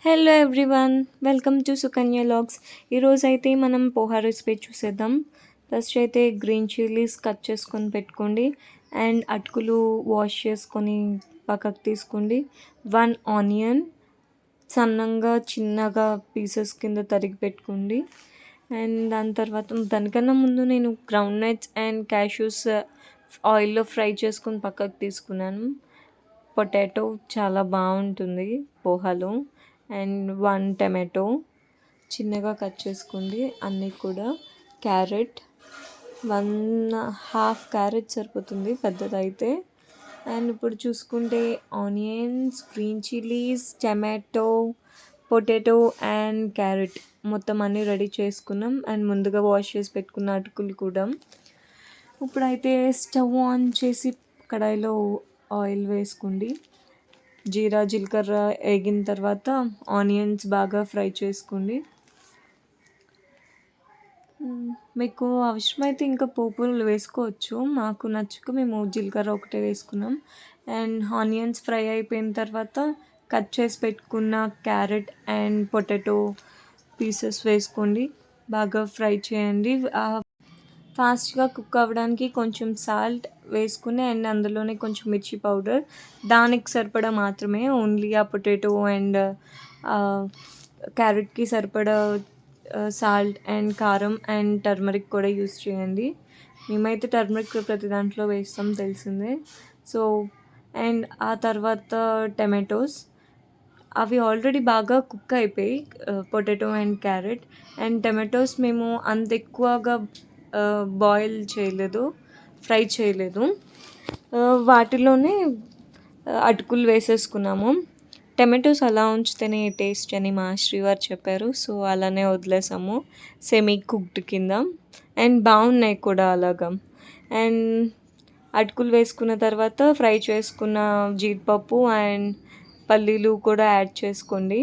Hello everyone, welcome to Sukanya logs. ఈరోజైతే మనం poha recipe చూసేద్దాం. ఫస్ట్ అయితే గ్రీన్ చిల్లీస్ కట్ చేసుకొని పెట్టుకోండి. అండ్ అటుకులు వాష్ చేసుకొని పక్కకు తీసుకోండి. 1 ఆనియన్ సన్నంగా చిన్నగా పీసెస్ కింద తరిగి పెట్టుకోండి. అండ్ దానికన్నా ముందు నేను గ్రౌండ్ నట్స్ అండ్ క్యాష్యూస్ ఆయిల్లో ఫ్రై చేసుకొని పక్కకు తీసుకున్నాను. పొటాటో చాలా బాగుంటుంది పోహాలో. అండ్ 1 టమాటో చిన్నగా కట్ చేసుకోండి. అన్నీ కూడా క్యారెట్ 1/2 క్యారెట్ సరిపోతుంది పెద్దదైతే. అండ్ ఇప్పుడు చూసుకుంటే onions, green chillies, tomato, potato and carrot మొత్తం అన్నీ రెడీ చేసుకున్నాం. అండ్ ముందుగా వాష్ చేసి పెట్టుకున్న అటుకులు కూడా. ఇప్పుడైతే స్టవ్ ఆన్ చేసి కడాయిలో ఆయిల్ వేసుకోండి. జీరా జీలకర్ర వేగిన తర్వాత ఆనియన్స్ బాగా ఫ్రై చేసుకోండి. మీకు అవసరమైతే ఇంకా పోపులు వేసుకోవచ్చు. మాకు నచ్చక మేము జీలకర్ర ఒకటే వేసుకున్నాం. అండ్ ఆనియన్స్ ఫ్రై అయిపోయిన తర్వాత కట్ చేసి పెట్టుకున్న క్యారెట్ అండ్ పొటాటో పీసెస్ వేసుకోండి. బాగా ఫ్రై చేయండి. ఫాస్ట్గా కుక్ అవ్వడానికి కొంచెం సాల్ట్ వేసుకుని అండ్ అందులోనే కొంచెం మిర్చి పౌడర్, దానికి సరిపడా మాత్రమే, ఓన్లీ ఆ పొటాటో అండ్ క్యారెట్కి సరిపడా సాల్ట్ అండ్ కారం అండ్ టర్మరిక్ కూడా యూస్ చేయండి. మేమైతే టర్మరిక్ ప్రతి దాంట్లో వేస్తాం తెలిసిందే. సో అండ్ ఆ తర్వాత టమాటోస్ అవి ఆల్రెడీ బాగా కుక్ అయిపోయి, potato and carrot. And tomatoes మేము అంత ఎక్కువగా బాయిల్ చేయలేదు, ఫ్రై చేయలేదు. వాటిలోనే అటుకులు వేసేసుకున్నాము. టమాటోస్ అలా ఉంచితేనే టేస్ట్ అని మా శ్రీవారు చెప్పారు. సో అలానే వదిలేసాము సెమీ కుక్డ్ కింద. అండ్ బాగున్నాయి కూడా అలాగా. అండ్ అటుకులు వేసుకున్న తర్వాత ఫ్రై చేసుకున్న జీడిపప్పు అండ్ పల్లీలు కూడా యాడ్ చేసుకోండి.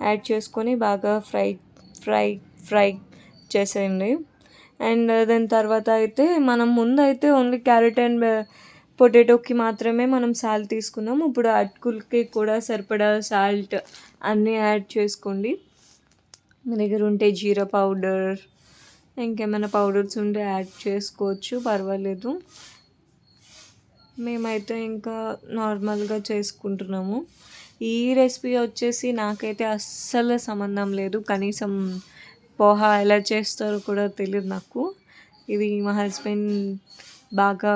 యాడ్ చేసుకొని బాగా ఫ్రై చేసేయండి. అండ్ దాని తర్వాత అయితే మనం ముందు అయితే ఓన్లీ క్యారెట్ అండ్ పొటాటోకి మాత్రమే మనం సాల్ట్ తీసుకున్నాం. ఇప్పుడు అటుకులకి కూడా సరిపడా సాల్ట్ అన్నీ యాడ్ చేసుకోండి. మీ దగ్గర ఉంటే జీరా పౌడర్, ఇంకేమైనా పౌడర్స్ ఉంటే యాడ్ చేసుకోవచ్చు, పర్వాలేదు. మేమైతే ఇంకా నార్మల్గా చేసుకుంటున్నాము. ఈ రెసిపీ వచ్చేసి నాకైతే అస్సలు సంబంధం లేదు. కనీసం పోహా ఎలా చేస్తారో కూడా తెలియదు నాకు. ఇది మా హస్బెండ్ బాగా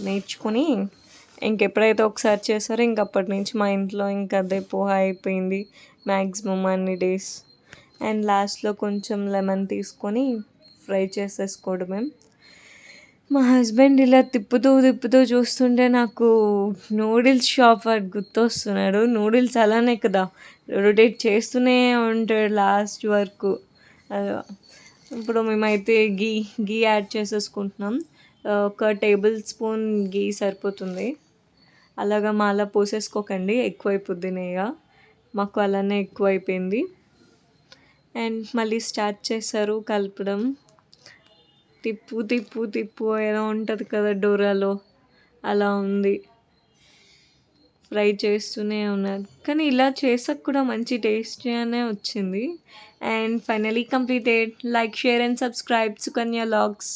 నేర్చుకొని ఇంకెప్పుడైతే ఒకసారి చేస్తారో ఇంకప్పటి నుంచి మా ఇంట్లో ఇంకా అదే పోహా అయిపోయింది మ్యాక్సిమం అన్ని డేస్. అండ్ లాస్ట్లో కొంచెం లెమన్ తీసుకొని ఫ్రై చేసేసుకోవడమే. మా హస్బెండ్ ఇలా తిప్పుతూ చూస్తుంటే నాకు నూడిల్స్ షాప్ వాడు గుర్తొస్తున్నాడు. నూడిల్స్ అలానే కదా రొటేట్ చేస్తూనే ఉంటాడు లాస్ట్ వరకు. ఇప్పుడు మేమైతే గీ యాడ్ చేసేసుకుంటున్నాం. 1 టేబుల్ స్పూన్ గీ సరిపోతుంది. అలాగా మాలా పోసేసుకోకండి, ఎక్కువైపోద్ది నెయ్యి. మాకు అలానే ఎక్కువైపోయింది. అండ్ మళ్ళీ స్టార్ట్ చేశారు కలపడం. తిప్పు ఎలా ఉంటుంది కదా డోరాలో, అలా ఉంది. ఫ్రై చేస్తూనే ఉన్నారు. కానీ ఇలా చేసాక కూడా మంచి టేస్టీగానే వచ్చింది. And finally completed. Like, share and subscribe Sukanya logs.